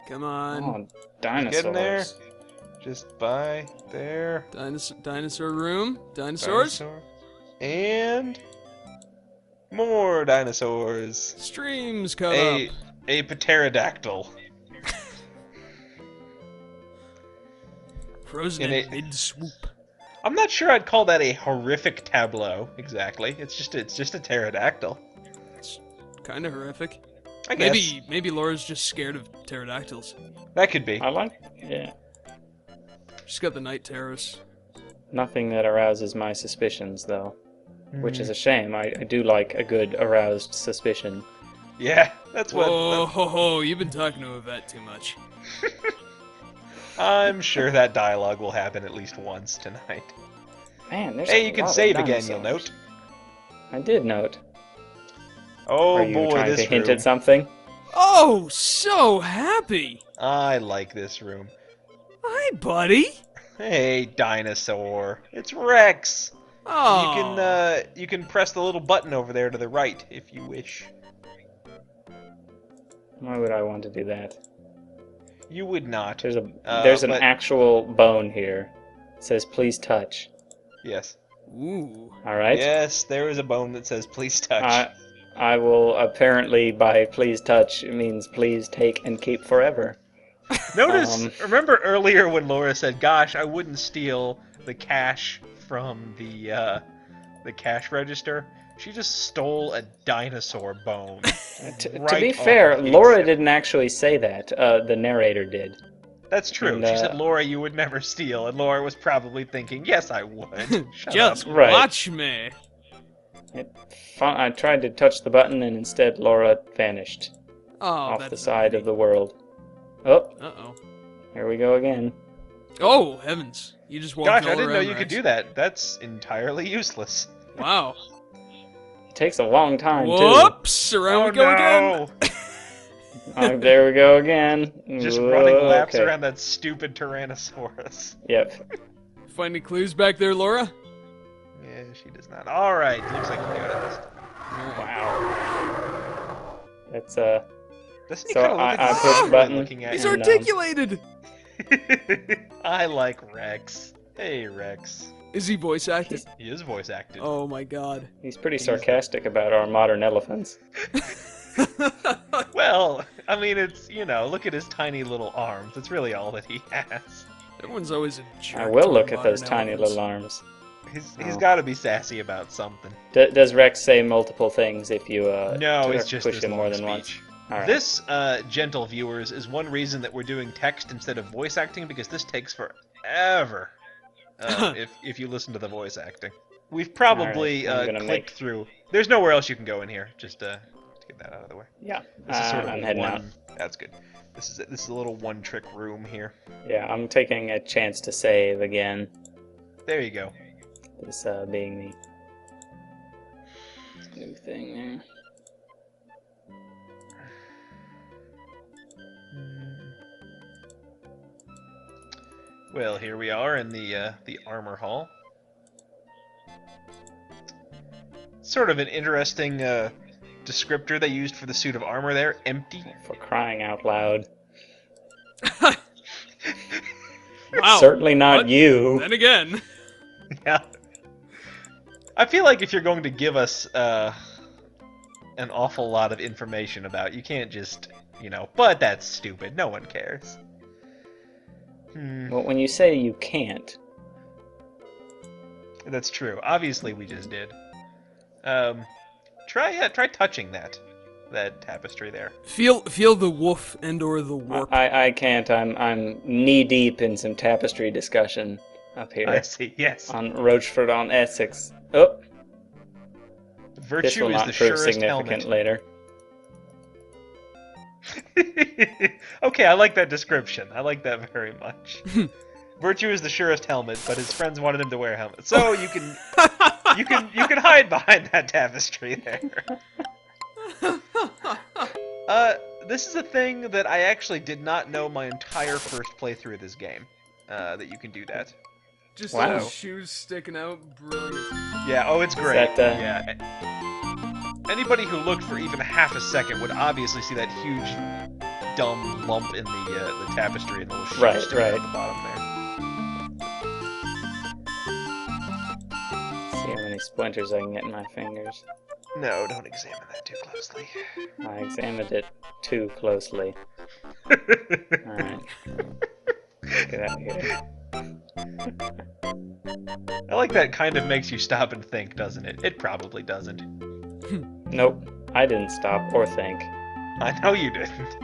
Speaker 1: Come on.
Speaker 2: Oh, dinosaurs.
Speaker 3: Getting there. Just by there.
Speaker 1: Dinosaur room. Dinosaurs.
Speaker 3: Dinosaur. And more dinosaurs.
Speaker 1: Streams cut
Speaker 3: A
Speaker 1: up.
Speaker 3: pterodactyl.
Speaker 1: Frozen
Speaker 3: in
Speaker 1: in
Speaker 3: a-
Speaker 1: mid-swoop.
Speaker 3: I'm not sure I'd call that a horrific tableau exactly. It's just a pterodactyl.
Speaker 1: It's kind of horrific.
Speaker 3: I guess
Speaker 1: Maybe Laura's just scared of pterodactyls.
Speaker 3: that could be.
Speaker 2: I like. Yeah.
Speaker 1: She's got the night terrors.
Speaker 2: Nothing that arouses my suspicions, though. Which is a shame. I do like a good aroused suspicion.
Speaker 3: Yeah, that's what.
Speaker 1: Whoa, ho, ho, you've been talking to Yvette too much.
Speaker 3: I'm sure that dialogue will happen at least once tonight.
Speaker 2: Man, there's
Speaker 3: Hey,
Speaker 2: a
Speaker 3: you can
Speaker 2: lot of
Speaker 3: save again. You'll
Speaker 2: dinosaurs.
Speaker 3: note.
Speaker 2: I did note.
Speaker 3: Oh
Speaker 2: Are you
Speaker 3: boy,
Speaker 2: trying
Speaker 3: this
Speaker 2: to hint
Speaker 3: room.
Speaker 2: at something?
Speaker 1: Oh, so happy.
Speaker 3: I like this room.
Speaker 1: Hi, buddy.
Speaker 3: Hey, Dinosaur. It's Rex.
Speaker 1: Oh.
Speaker 3: You can press the little button over there to the right if you wish.
Speaker 2: Why would I want to do that?
Speaker 3: You would not.
Speaker 2: There's an
Speaker 3: but-
Speaker 2: actual bone here. It says please touch.
Speaker 3: Yes.
Speaker 1: Ooh.
Speaker 2: All right.
Speaker 3: Yes, there is a bone that says please touch.
Speaker 2: I will apparently by please touch it means please take and keep forever.
Speaker 3: Notice, remember earlier when Laura said, "Gosh, I wouldn't steal the cash from the cash register." She just stole a dinosaur bone.
Speaker 2: To
Speaker 3: right
Speaker 2: be
Speaker 3: off
Speaker 2: fair,
Speaker 3: of the
Speaker 2: Laura
Speaker 3: exhibit.
Speaker 2: didn't actually say that. The narrator did.
Speaker 3: That's true.
Speaker 2: And,
Speaker 3: She said, "Laura, you would never steal," and Laura was probably thinking, "Yes, I would." Shut
Speaker 1: Just
Speaker 3: up.
Speaker 2: Right.
Speaker 1: watch me.
Speaker 2: I tried to touch the button and instead Laura vanished
Speaker 1: Oh,
Speaker 2: off
Speaker 1: that's
Speaker 2: the side of the world. Oh,
Speaker 1: Uh-oh.
Speaker 2: here we go again.
Speaker 1: Oh, heavens. You just walked
Speaker 3: Gosh,
Speaker 1: all
Speaker 3: I didn't know
Speaker 1: around,
Speaker 3: you could
Speaker 1: Rex.
Speaker 3: do that. That's entirely useless.
Speaker 1: Wow.
Speaker 2: It takes a long time
Speaker 1: Whoops! Around
Speaker 3: Oh
Speaker 1: we go
Speaker 3: no!
Speaker 1: again.
Speaker 2: too. There we go again.
Speaker 3: Just
Speaker 2: Whoa,
Speaker 3: running laps
Speaker 2: okay.
Speaker 3: around that stupid Tyrannosaurus.
Speaker 2: Yep.
Speaker 1: Find any clues back there, Laura?
Speaker 3: Yeah, she does not. All right, looks like we got it this time.
Speaker 2: Wow. That's
Speaker 3: Doesn't he
Speaker 2: So
Speaker 3: kind of look
Speaker 2: I
Speaker 3: like
Speaker 2: push
Speaker 3: he's
Speaker 2: button.
Speaker 3: looking at
Speaker 1: He's
Speaker 3: you?
Speaker 2: And,
Speaker 1: articulated.
Speaker 3: I like Rex. Hey, Rex.
Speaker 1: Is he voice acted?
Speaker 3: He is voice acted.
Speaker 1: Oh my god.
Speaker 2: he's pretty sarcastic about our modern elephants.
Speaker 3: Well, I mean, it's, look at his tiny little arms. That's really all that he has.
Speaker 1: Everyone's always a jerk.
Speaker 2: I will
Speaker 1: to
Speaker 2: look at
Speaker 1: modern
Speaker 2: those tiny
Speaker 1: elephants.
Speaker 2: little arms.
Speaker 3: He's
Speaker 2: Oh.
Speaker 3: got to be sassy about something.
Speaker 2: Does Rex say multiple things if you
Speaker 3: No, it's just
Speaker 2: push
Speaker 3: this
Speaker 2: him
Speaker 3: long
Speaker 2: more than
Speaker 3: speech.
Speaker 2: once? All right.
Speaker 3: This, gentle viewers, is one reason that we're doing text instead of voice acting, because this takes forever if you listen to the voice acting. We've probably
Speaker 2: All right, I'm gonna
Speaker 3: clicked
Speaker 2: make-
Speaker 3: through. There's nowhere else you can go in here. Just to get that out of the way.
Speaker 2: Yeah.
Speaker 3: This is sort of
Speaker 2: I'm
Speaker 3: a
Speaker 2: heading
Speaker 3: one.
Speaker 2: out.
Speaker 3: That's good. This is a little one-trick room here.
Speaker 2: Yeah, I'm taking a chance to save again.
Speaker 3: There you go.
Speaker 2: This being the new thing there.
Speaker 3: Well, here we are in the armor hall. Sort of an interesting descriptor they used for the suit of armor there. Empty.
Speaker 2: For crying out loud.
Speaker 1: Wow.
Speaker 2: Certainly not
Speaker 1: What?
Speaker 2: you.
Speaker 1: Then again.
Speaker 3: Yeah. I feel like if you're going to give us an awful lot of information about, you can't just, but that's stupid. No one cares.
Speaker 2: Well, when you say you can't,
Speaker 3: That's true. Obviously, we just did. Try touching that tapestry there.
Speaker 1: Feel the woof and or the warp.
Speaker 2: I can't. I'm knee deep in some tapestry discussion up here
Speaker 3: I see. Yes.
Speaker 2: on Rochefort on Essex. Oh, this
Speaker 3: Virtue
Speaker 2: will
Speaker 3: is
Speaker 2: not
Speaker 3: the
Speaker 2: prove
Speaker 3: surest
Speaker 2: significant
Speaker 3: helmet.
Speaker 2: later.
Speaker 3: Okay, I like that description. I like that very much. Virtue is the surest helmet, but his friends wanted him to wear a helmet. So you can hide behind that tapestry there. This is a thing that I actually did not know my entire first playthrough of this game. That you can do that.
Speaker 1: Just
Speaker 2: Wow.
Speaker 1: those shoes sticking out. Brilliant.
Speaker 3: Yeah, oh, it's great.
Speaker 2: that,
Speaker 3: Yeah. Anybody who looked for even half a second would obviously see that huge, dumb lump in the tapestry and the little shoes
Speaker 2: Right,
Speaker 3: sticking
Speaker 2: right.
Speaker 3: out the bottom
Speaker 2: See how many splinters I can get in my fingers.
Speaker 3: there. No, don't examine that too closely.
Speaker 2: I examined it too closely. Alright. Get out of here.
Speaker 3: I like that kind of makes you stop and think, doesn't it? It probably doesn't.
Speaker 2: Nope. I didn't stop or think.
Speaker 3: I know you didn't.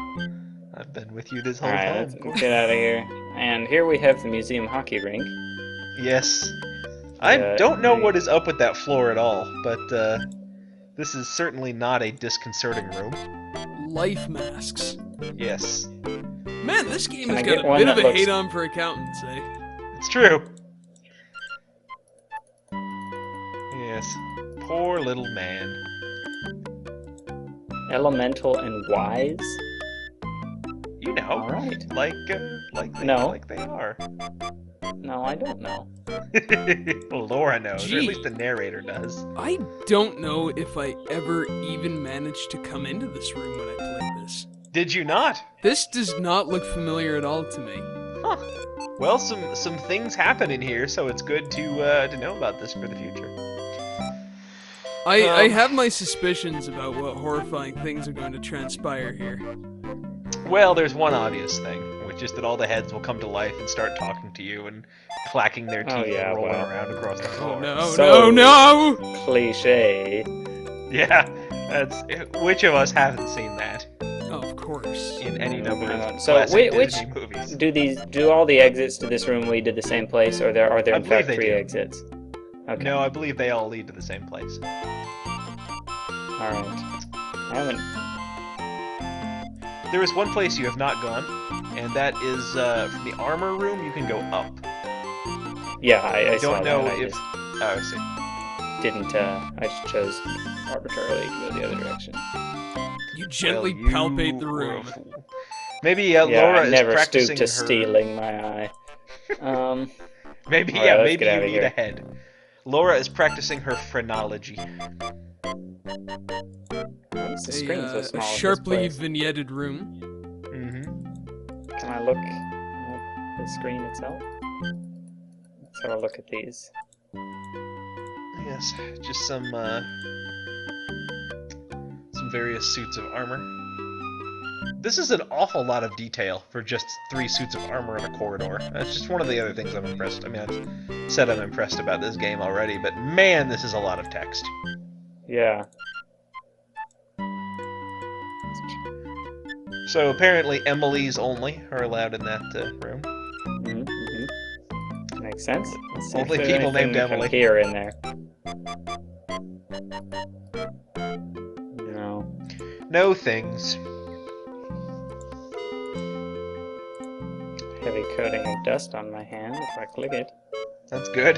Speaker 3: I've been with you this whole
Speaker 2: Alright,
Speaker 3: time.
Speaker 2: let's get out of here. And here we have the museum hockey rink.
Speaker 3: Yes. I
Speaker 2: Yeah,
Speaker 3: don't know
Speaker 2: we-
Speaker 3: what is up with that floor at all, but this is certainly not a disconcerting room.
Speaker 1: Life masks.
Speaker 3: Yes,
Speaker 1: Man, this game
Speaker 2: Can
Speaker 1: has
Speaker 2: I
Speaker 1: got
Speaker 2: get
Speaker 1: a
Speaker 2: one
Speaker 1: bit of
Speaker 2: that
Speaker 1: a
Speaker 2: looks-
Speaker 1: hate on for accountants, eh?
Speaker 3: it's true. Yes, poor little man.
Speaker 2: Elemental and wise?
Speaker 3: You know,
Speaker 2: Alright.
Speaker 3: like
Speaker 2: No.
Speaker 3: like they are.
Speaker 2: No, I don't know.
Speaker 3: Laura knows, or
Speaker 1: Gee.
Speaker 3: at least the narrator does.
Speaker 1: I don't know if I ever even managed to come into this room when I played this.
Speaker 3: Did you not?
Speaker 1: This does not look familiar at all to me.
Speaker 3: Huh. Well, some things happen in here, so it's good to know about this for the future.
Speaker 1: I have my suspicions about what horrifying things are going to transpire here.
Speaker 3: Well, there's one obvious thing, which is that all the heads will come to life and start talking to you and clacking their teeth and rolling around across the floor.
Speaker 1: Oh no,
Speaker 2: So-
Speaker 1: no!
Speaker 2: Cliche.
Speaker 3: Yeah, that's which of us haven't seen that
Speaker 1: Oh, of course.
Speaker 3: in any number of
Speaker 2: So,
Speaker 3: classic
Speaker 2: which
Speaker 3: Disney movies.
Speaker 2: do all the exits to this room lead to the same place, or are there
Speaker 3: I
Speaker 2: in
Speaker 3: believe
Speaker 2: fact
Speaker 3: they
Speaker 2: 3
Speaker 3: do.
Speaker 2: exits? Okay.
Speaker 3: No, I believe they all lead to the same place.
Speaker 2: Alright. I haven't.
Speaker 3: There is one place you have not gone, and that is from the armor room. You can go up.
Speaker 2: Yeah, I saw
Speaker 3: don't know
Speaker 2: that. I
Speaker 3: if.
Speaker 2: just
Speaker 3: Oh, I see.
Speaker 2: didn't. I just chose arbitrarily to go the other direction.
Speaker 1: You gently
Speaker 3: Well, you
Speaker 1: palpate the
Speaker 3: were a
Speaker 1: room.
Speaker 3: fool. Maybe
Speaker 2: Yeah,
Speaker 3: Laura
Speaker 2: I
Speaker 3: is
Speaker 2: never
Speaker 3: practicing
Speaker 2: stooped to
Speaker 3: her.
Speaker 2: stealing my eye.
Speaker 3: Maybe
Speaker 2: Alright, let's
Speaker 3: maybe
Speaker 2: get
Speaker 3: you
Speaker 2: outta
Speaker 3: need
Speaker 2: here.
Speaker 3: a head. Laura is practicing her phrenology.
Speaker 2: Why is the screen so
Speaker 1: A
Speaker 2: small? at this
Speaker 1: sharply
Speaker 2: place?
Speaker 1: vignetted room.
Speaker 3: Mm-hmm.
Speaker 2: Can I look at the screen itself? Let's have a look at these.
Speaker 3: Yes, just some various suits of armor. This is an awful lot of detail for just 3 suits of armor in a corridor. That's just one of the other things I'm impressed. I mean, I've said I'm impressed about this game already, but man, this is a lot of text.
Speaker 2: Yeah.
Speaker 3: So apparently Emily's only are allowed in that room.
Speaker 2: Mm-hmm. Makes sense. Let's see if
Speaker 3: Only
Speaker 2: there's
Speaker 3: people
Speaker 2: anything
Speaker 3: named
Speaker 2: from
Speaker 3: Emily.
Speaker 2: here in there. No.
Speaker 3: No things.
Speaker 2: Heavy coating of dust on my hand if I click it.
Speaker 3: That's good.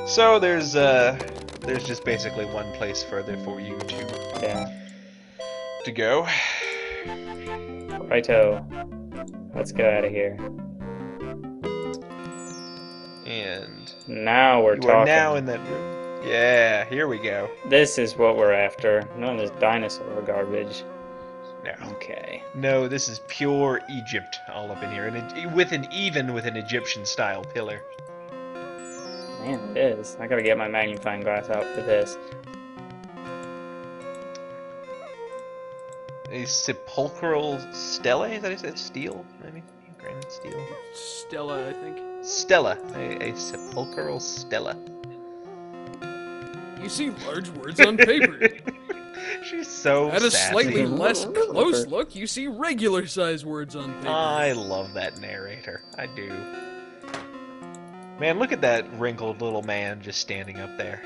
Speaker 3: So there's just basically one place further for you
Speaker 2: Yeah.
Speaker 3: to go.
Speaker 2: Righto. Let's get out of here.
Speaker 3: And
Speaker 2: Now we're
Speaker 3: you
Speaker 2: talking.
Speaker 3: are now in that room. Yeah, here we go.
Speaker 2: This is what we're after. None of this dinosaur garbage.
Speaker 3: No.
Speaker 2: Okay.
Speaker 3: No, this is pure Egypt all up in here, and with an Egyptian style pillar.
Speaker 2: Man, it is. I gotta get my magnifying glass out for this.
Speaker 3: A sepulchral stele? Is that how you say it? Steel, maybe? Granite steel?
Speaker 1: Stella, I think.
Speaker 3: Stella. A sepulchral stela.
Speaker 1: You see large words on paper.
Speaker 3: She's so
Speaker 1: At a
Speaker 3: sassy.
Speaker 1: slightly less close look, you see regular size words on paper.
Speaker 3: I love that narrator. I do. Man, look at that wrinkled little man just standing up there.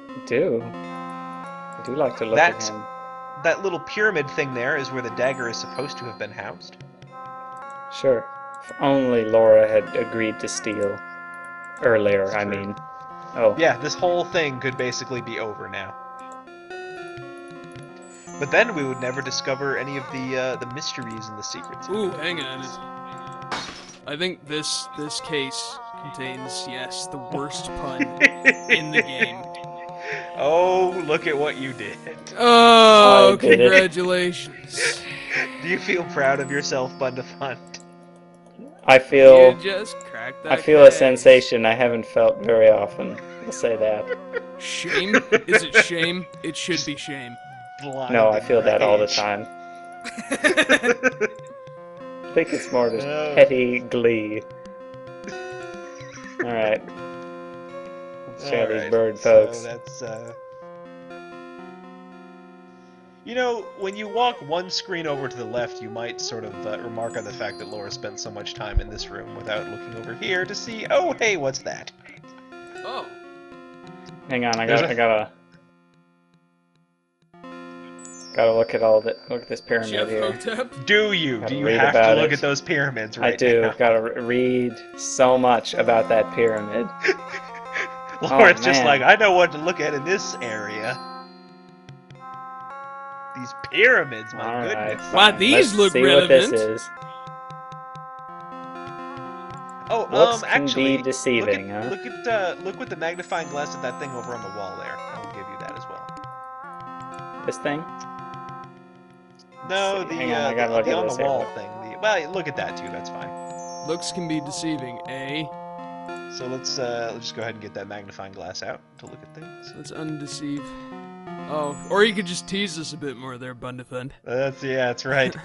Speaker 2: I do. I do like to look
Speaker 3: That's-
Speaker 2: at him.
Speaker 3: That little pyramid thing there is where the dagger is supposed to have been housed.
Speaker 2: Sure. If only Laura had agreed to steal. Earlier,
Speaker 3: That's
Speaker 2: I
Speaker 3: true.
Speaker 2: mean. Oh.
Speaker 3: Yeah, this whole thing could basically be over now. But then we would never discover any of the mysteries and the secrets.
Speaker 1: Ooh, hang on. I think this case contains, yes, the worst pun in the game.
Speaker 3: Oh, look at what you did.
Speaker 1: Oh,
Speaker 2: I did it.
Speaker 1: congratulations.
Speaker 3: Do you feel proud of yourself, Bundafund?
Speaker 2: I feel
Speaker 1: You just cracked that
Speaker 2: I feel a
Speaker 1: case.
Speaker 2: sensation I haven't felt very often. We'll say that.
Speaker 1: Shame? Is it shame? It should be shame.
Speaker 2: No, I feel that all the
Speaker 3: Rage.
Speaker 2: time. I think it's more just
Speaker 3: Oh.
Speaker 2: petty glee. Alright. Let's show these
Speaker 3: Alright,
Speaker 2: bird
Speaker 3: so
Speaker 2: folks.
Speaker 3: that's You know, when you walk one screen over to the left, you might sort of remark on the fact that Laura spent so much time in this room without looking over here to see, oh, hey, what's that?
Speaker 1: Oh.
Speaker 2: Hang on, I
Speaker 3: There's
Speaker 2: gotta look at look at this pyramid
Speaker 1: Jeff
Speaker 2: here.
Speaker 1: Hotep?
Speaker 3: Do you?
Speaker 2: Gotta
Speaker 3: Do you
Speaker 2: read
Speaker 3: have to
Speaker 2: about
Speaker 3: look
Speaker 2: it.
Speaker 3: at those pyramids right
Speaker 2: I do.
Speaker 3: now?
Speaker 2: Gotta read so much about that pyramid.
Speaker 3: Laura's just
Speaker 2: man.
Speaker 3: like, I know what to look at in this area. these pyramids, my
Speaker 2: All right,
Speaker 3: goodness.
Speaker 1: Wow,
Speaker 2: fine.
Speaker 1: these
Speaker 2: Let's
Speaker 1: look
Speaker 2: see what this
Speaker 1: relevant.
Speaker 2: is.
Speaker 3: Oh,
Speaker 2: Looks
Speaker 3: actually,
Speaker 2: can be deceiving, huh?
Speaker 3: look with the magnifying glass at that thing over on the wall there. I'll give you that as well.
Speaker 2: This thing?
Speaker 3: No,
Speaker 2: see.
Speaker 3: the
Speaker 2: Hang on, I gotta look
Speaker 3: the
Speaker 2: at
Speaker 3: on
Speaker 2: this
Speaker 3: the
Speaker 2: here.
Speaker 3: wall thing. Well, look at that too. That's fine.
Speaker 1: Looks can be deceiving, eh?
Speaker 3: So let's just go ahead and get that magnifying glass out to look at things.
Speaker 1: Let's undeceive. Oh, or you could just tease us a bit more there, Bundefend.
Speaker 3: That's right.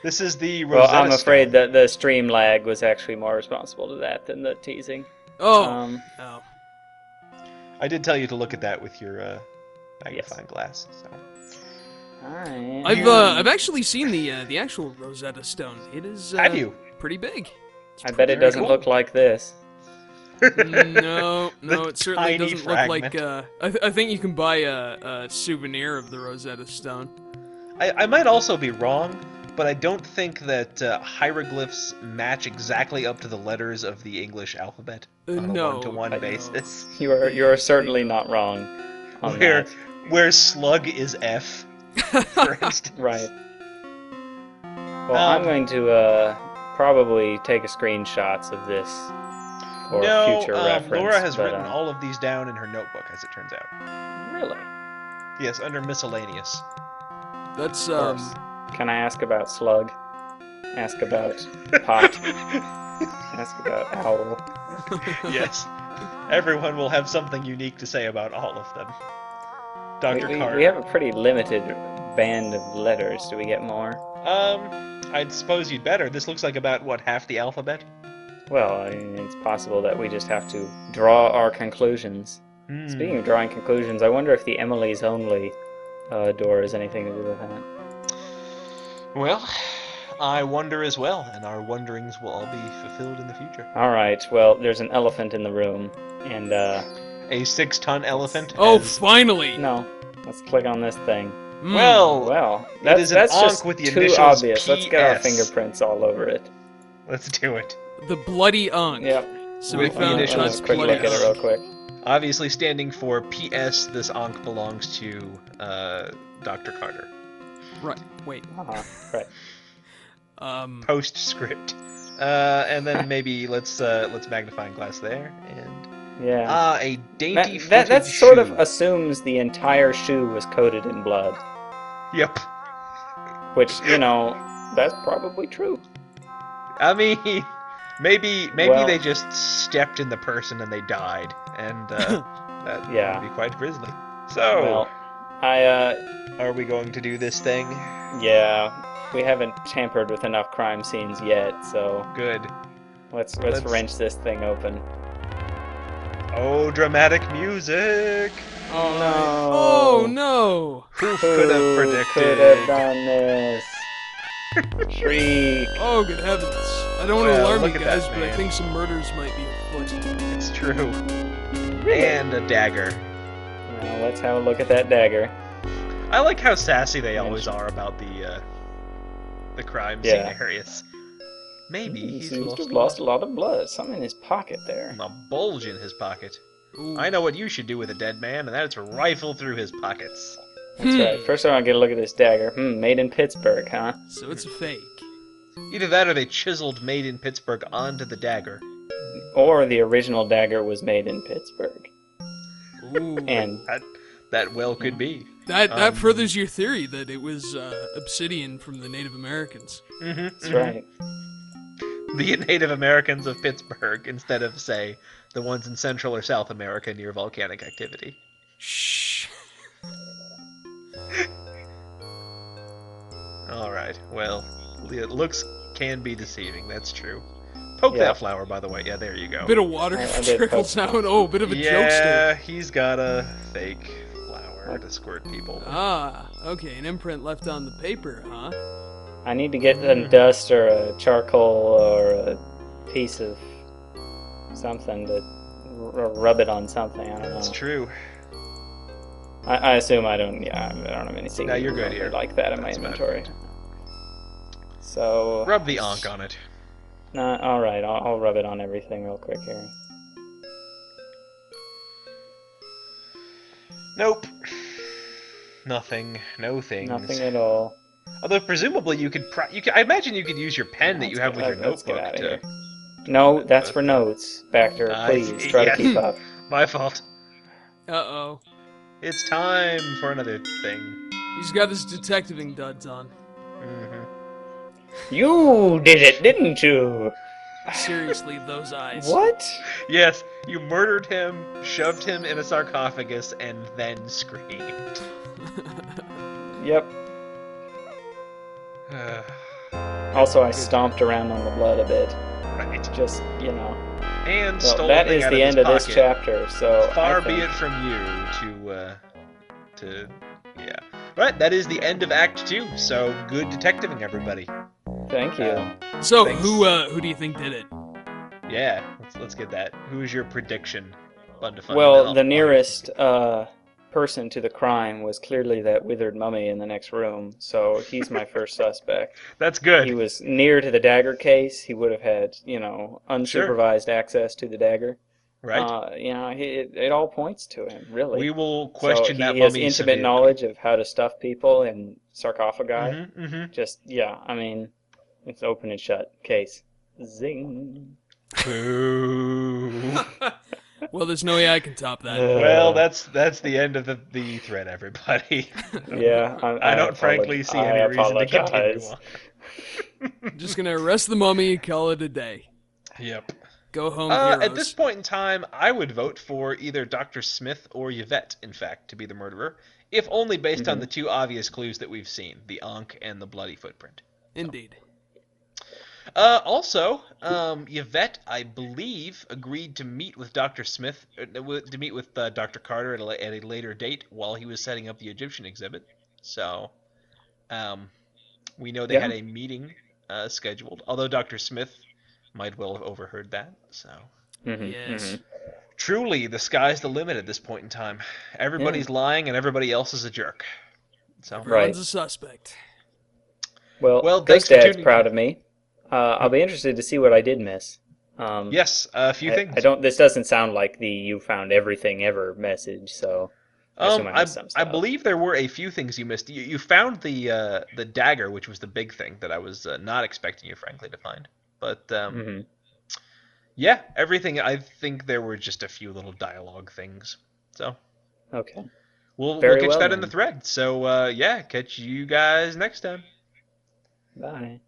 Speaker 3: This is the
Speaker 2: Well,
Speaker 3: Rosetta
Speaker 2: I'm afraid
Speaker 3: Stone.
Speaker 2: that the stream lag was actually more responsible to that than the teasing.
Speaker 1: Oh. Oh.
Speaker 3: I did tell you to look at that with your magnifying glass. So.
Speaker 2: Alright.
Speaker 1: I've actually seen the actual Rosetta Stone. It is
Speaker 3: Have you?
Speaker 1: pretty big.
Speaker 2: I bet it
Speaker 3: very
Speaker 2: doesn't
Speaker 3: cool.
Speaker 2: look like this.
Speaker 1: No,
Speaker 3: The
Speaker 1: it certainly
Speaker 3: tiny
Speaker 1: doesn't
Speaker 3: fragment.
Speaker 1: look like. I think you can buy a souvenir of the Rosetta Stone.
Speaker 3: I might also be wrong, but I don't think that hieroglyphs match exactly up to the letters of the English alphabet on a
Speaker 1: No,
Speaker 3: one-to-one
Speaker 1: no.
Speaker 3: basis.
Speaker 2: You're certainly not wrong on that.
Speaker 3: Where slug is F, for instance.
Speaker 2: Right. Well, I'm going to probably take a screenshots of this for future reference.
Speaker 3: Laura has
Speaker 2: but,
Speaker 3: written all of these down in her notebook, as it turns out.
Speaker 2: Really?
Speaker 3: Yes, under miscellaneous.
Speaker 1: That's
Speaker 2: Of course. Can I ask about slug? Ask about pot? Ask about owl?
Speaker 3: Yes. Everyone will have something unique to say about all of them. Dr. Carter.
Speaker 2: We have a pretty limited band of letters. Do we get more?
Speaker 3: I suppose you'd better. This looks like about, what, half the alphabet?
Speaker 2: Well, I mean, it's possible that we just have to draw our conclusions. Speaking of drawing conclusions, I wonder if the Emily's Only door has anything to do with that.
Speaker 3: Well, I wonder as well, and our wonderings will all be fulfilled in the future.
Speaker 2: Alright, well, there's an elephant in the room, and,
Speaker 3: A 6-ton elephant?
Speaker 1: Oh,
Speaker 3: has-
Speaker 1: finally!
Speaker 2: no, let's click on this thing.
Speaker 3: Well,
Speaker 2: That's,
Speaker 3: is an
Speaker 2: that's
Speaker 3: Ankh
Speaker 2: just
Speaker 3: with the
Speaker 2: too
Speaker 3: initials
Speaker 2: obvious. Let's get our
Speaker 3: PS.
Speaker 2: fingerprints all over it.
Speaker 3: let's do it.
Speaker 1: The bloody Ankh.
Speaker 2: Yep.
Speaker 1: So
Speaker 3: With
Speaker 1: we
Speaker 3: the
Speaker 1: found
Speaker 3: initials
Speaker 1: Tut's
Speaker 2: quick
Speaker 1: bloody
Speaker 2: look at it
Speaker 1: Ankh.
Speaker 2: real quick.
Speaker 3: Obviously standing for P.S. This Ankh belongs to Dr. Carter.
Speaker 1: Right. Wait.
Speaker 2: Right.
Speaker 3: Postscript. And then maybe let's magnifying glass there, and
Speaker 2: Yeah.
Speaker 3: a dainty
Speaker 2: That
Speaker 3: shoe.
Speaker 2: sort of assumes the entire shoe was coated in blood.
Speaker 3: Yep.
Speaker 2: Which, that's probably true.
Speaker 3: I mean, maybe
Speaker 2: Well-
Speaker 3: they just stepped in the person and they died, and that
Speaker 2: Yeah.
Speaker 3: would be quite grisly. So,
Speaker 2: Well,
Speaker 3: are we going to do this thing?
Speaker 2: yeah, we haven't tampered with enough crime scenes yet, so
Speaker 3: Good.
Speaker 2: let's
Speaker 3: Let's-
Speaker 2: wrench this thing open.
Speaker 3: Oh, dramatic music!
Speaker 2: Oh no!
Speaker 1: Oh no!
Speaker 3: Who could have predicted?
Speaker 2: Could have done this? Shriek!
Speaker 1: Oh good heavens! I don't want to
Speaker 3: Well,
Speaker 1: alarm you
Speaker 3: look at that
Speaker 1: guys, but I
Speaker 3: man.
Speaker 1: think some murders might be afoot.
Speaker 3: It's true. And a dagger.
Speaker 2: Now let's have a look at that dagger.
Speaker 3: I like how sassy they always are about the crime scene
Speaker 2: Yeah.
Speaker 3: areas. Maybe
Speaker 2: He
Speaker 3: he's
Speaker 2: seems to have lost a lot of blood. Something in his pocket there.
Speaker 3: a bulge in his pocket.
Speaker 1: Ooh.
Speaker 3: I know what you should do with a dead man, and that's rifle through his pockets.
Speaker 2: That's right. First I want to get a look at this dagger. Made in Pittsburgh, huh?
Speaker 1: So it's a fake.
Speaker 3: Either that or they chiseled "Made in Pittsburgh" onto the dagger.
Speaker 2: Or the original dagger was made in Pittsburgh.
Speaker 1: Ooh.
Speaker 2: And
Speaker 3: That well could be.
Speaker 1: that furthers your theory that it was obsidian from the Native Americans.
Speaker 2: that's right.
Speaker 3: The Native Americans of Pittsburgh, instead of, say, the ones in Central or South America near volcanic activity.
Speaker 1: Shh.
Speaker 3: Alright, well, looks can be deceiving, that's true. Poke
Speaker 2: Yeah.
Speaker 3: that flower, by the way. Yeah, there you go.
Speaker 1: Bit of water
Speaker 2: I did
Speaker 1: trickles
Speaker 2: poke-
Speaker 1: out. Oh, bit of a jokester.
Speaker 3: Yeah, he's got a fake flower to squirt people.
Speaker 1: Ah, okay, an imprint left on the paper, huh?
Speaker 2: I need to get a dust or a charcoal or a piece of something to rub it on something. I don't know.
Speaker 3: That's true.
Speaker 2: I assume I don't. Yeah, I don't have anything.
Speaker 3: No, you're good
Speaker 2: remotely
Speaker 3: here.
Speaker 2: like that in my
Speaker 3: That's about
Speaker 2: inventory.
Speaker 3: it.
Speaker 2: So.
Speaker 3: Rub the Ankh on it.
Speaker 2: Nah, all right. I'll rub it on everything real quick here.
Speaker 3: Nope. Nothing. No things.
Speaker 2: Nothing at all.
Speaker 3: Although presumably you could, I imagine you could use your pen that you have with your
Speaker 2: Let's get
Speaker 3: notebook
Speaker 2: out of
Speaker 3: to.
Speaker 2: here. No,
Speaker 3: But-
Speaker 2: that's
Speaker 3: but,
Speaker 2: for notes. Bacter, please try
Speaker 3: yes.
Speaker 2: to keep up.
Speaker 3: My fault.
Speaker 1: Uh-oh.
Speaker 3: It's time for another thing.
Speaker 1: He's got his detectiving duds on.
Speaker 3: Hmm.
Speaker 2: You did it, didn't you?
Speaker 1: Seriously, those eyes.
Speaker 2: What?
Speaker 3: Yes, you murdered him, shoved him in a sarcophagus, and then screamed.
Speaker 2: Yep. Also, I stomped around on the blood a bit.
Speaker 3: Right.
Speaker 2: Just, you know.
Speaker 3: And
Speaker 2: Well,
Speaker 3: stole
Speaker 2: that
Speaker 3: the thing
Speaker 2: is
Speaker 3: out
Speaker 2: the
Speaker 3: of
Speaker 2: end
Speaker 3: his
Speaker 2: of this
Speaker 3: pocket.
Speaker 2: chapter, so
Speaker 3: Far
Speaker 2: I
Speaker 3: be
Speaker 2: think,
Speaker 3: it from you to yeah. Right, that is the end of Act 2. So good detectiving, everybody.
Speaker 2: thank you.
Speaker 1: So,
Speaker 3: Thanks.
Speaker 1: who do you think did it?
Speaker 3: Yeah, let's get that. Who is your prediction? Fun to find
Speaker 2: Well,
Speaker 3: out.
Speaker 2: the nearest person to the crime was clearly that withered mummy in the next room, so he's my first suspect.
Speaker 3: That's good.
Speaker 2: He was near to the Dagger case. He would have had,
Speaker 3: Sure.
Speaker 2: unsupervised access to the Dagger.
Speaker 3: Right.
Speaker 2: It all points to him, really.
Speaker 3: We will question
Speaker 2: so
Speaker 3: that
Speaker 2: he has
Speaker 3: mummy
Speaker 2: intimate
Speaker 3: severely.
Speaker 2: knowledge of how to stuff people in sarcophagi.
Speaker 3: Mm-hmm.
Speaker 2: Just, yeah, I mean, it's open and shut case. Zing.
Speaker 3: Boo.
Speaker 1: Well, there's no way I can top that.
Speaker 3: Well, that's the end of the thread, everybody.
Speaker 2: Yeah,
Speaker 3: I don't frankly see any reason to continue on.
Speaker 1: I'm just gonna arrest the mummy and call it a day.
Speaker 3: Yep.
Speaker 1: Go home, heroes.
Speaker 3: At this point in time, I would vote for either Dr. Smith or Yvette, in fact, to be the murderer, if only based on the two obvious clues that we've seen, the ankh and the bloody footprint.
Speaker 1: Indeed.
Speaker 3: Also, Yvette, I believe, agreed to meet with Dr. Smith, to meet with Dr. Carter at a later date while he was setting up the Egyptian exhibit. So, we know they had a meeting scheduled, although Dr. Smith might well have overheard that. So,
Speaker 1: Yes.
Speaker 3: truly, the sky's the limit at this point in time. Everybody's lying and everybody else is a jerk. So,
Speaker 1: Everyone's a suspect.
Speaker 2: Well,
Speaker 3: thanks
Speaker 2: Ghost
Speaker 3: for
Speaker 2: Dad's
Speaker 3: tuning
Speaker 2: proud
Speaker 3: in.
Speaker 2: of me. I'll be interested to see what I did miss.
Speaker 3: Yes, a few things.
Speaker 2: I don't. This doesn't sound like the "you found everything ever" message, so I assume I missed some
Speaker 3: I
Speaker 2: stuff.
Speaker 3: believe there were a few things you missed. You found the dagger, which was the big thing that I was not expecting you, frankly, to find. But yeah, everything. I think there were just a few little dialogue things. So
Speaker 2: Okay.
Speaker 3: we'll
Speaker 2: Very
Speaker 3: catch
Speaker 2: well,
Speaker 3: that in the
Speaker 2: then.
Speaker 3: thread. So yeah, catch you guys next time.
Speaker 2: Bye.